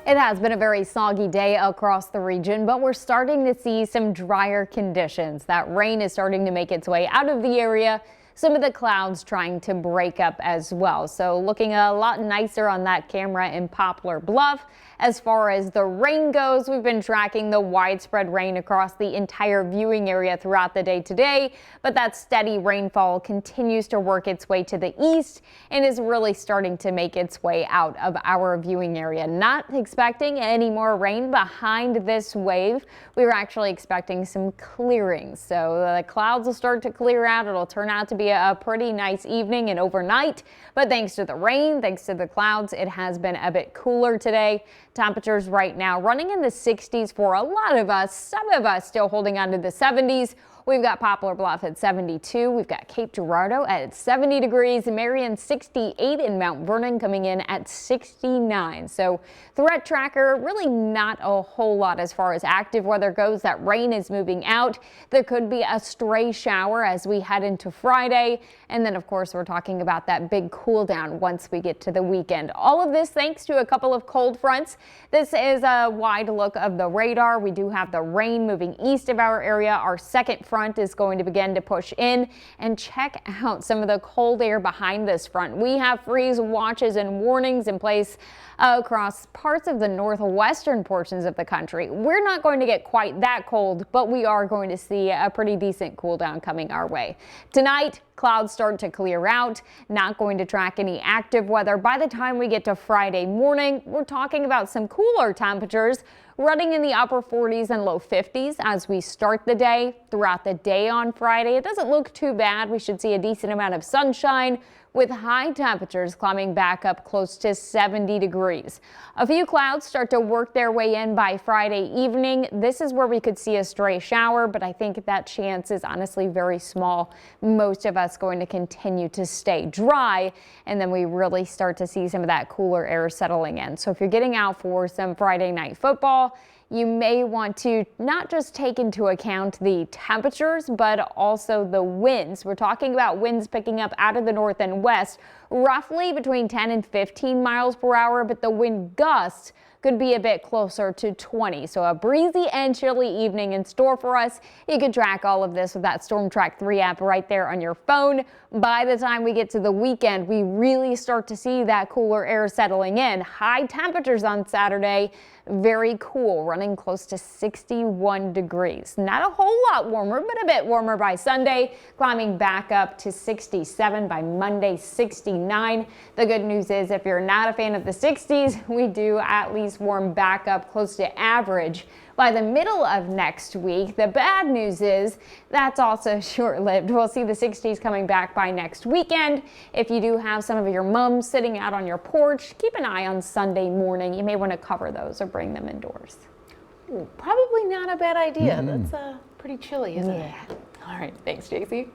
It has been a very soggy day across the region, but we're starting to see some drier conditions. That rain is starting to make its way out of the area. Some of the clouds trying to break up as well. So looking a lot nicer on that camera in Poplar Bluff. As far as the rain goes, we've been tracking the widespread rain across the entire viewing area throughout the day today, but that steady rainfall continues to work its way to the east and is really starting to make its way out of our viewing area. Not expecting any more rain behind this wave. We were actually expecting some clearing, so the clouds will start to clear out. It'll turn out to be a pretty nice evening and overnight, but thanks to the rain, thanks to the clouds, it has been a bit cooler today. Temperatures right now running in the 60s for a lot of us. Some of us still holding on to the 70s. We've got Poplar Bluff at 72. We've got Cape Girardeau at 70 degrees. Marion 68 and Mount Vernon coming in at 69. So threat tracker, really not a whole lot as far as active weather goes. That rain is moving out. There could be a stray shower as we head into Friday. And then, of course, we're talking about that big cool down once we get to the weekend. All of this thanks to a couple of cold fronts. This is a wide look of the radar. We do have the rain moving east of our area. Our second front is going to begin to push in, and check out some of the cold air behind this front. We have freeze watches and warnings in place across parts of the northwestern portions of the country. We're not going to get quite that cold, but we are going to see a pretty decent cool down coming our way. Tonight, clouds start to clear out, not going to track any active weather. By the time we get to Friday morning, we're talking about some cooler temperatures running in the upper 40s and low 50s as we start the day. Throughout the day on Friday, it doesn't look too bad. We should see a decent amount of sunshine with high temperatures climbing back up close to 70 degrees. A few clouds start to work their way in by Friday evening. This is where we could see a stray shower, but I think that chance is honestly very small. Most of us going to continue to stay dry, and then we really start to see some of that cooler air settling in. So if you're getting out for some Friday night football, you may want to not just take into account the temperatures, but also the winds. We're talking about winds picking up out of the north and west, roughly between 10 and 15 miles per hour, but the wind gusts could be a bit closer to 20. So a breezy and chilly evening in store for us. You can track all of this with that Storm Track 3 app right there on your phone. By the time we get to the weekend, we really start to see that cooler air settling in. High temperatures on Saturday, very cool, running close to 61 degrees. Not a whole lot warmer, but a bit warmer by Sunday, climbing back up to 67 by Monday, 69. The good news is if you're not a fan of the 60s, we do at least warm back up close to average by the middle of next week. The bad news is that's also short-lived. We'll see the 60s coming back by next weekend. If you do have some of your mums sitting out on your porch, keep an eye on Sunday morning. You may want to cover those or bring them indoors. Ooh, probably not a bad idea. That's pretty chilly, isn't it? All right, thanks, Jacie.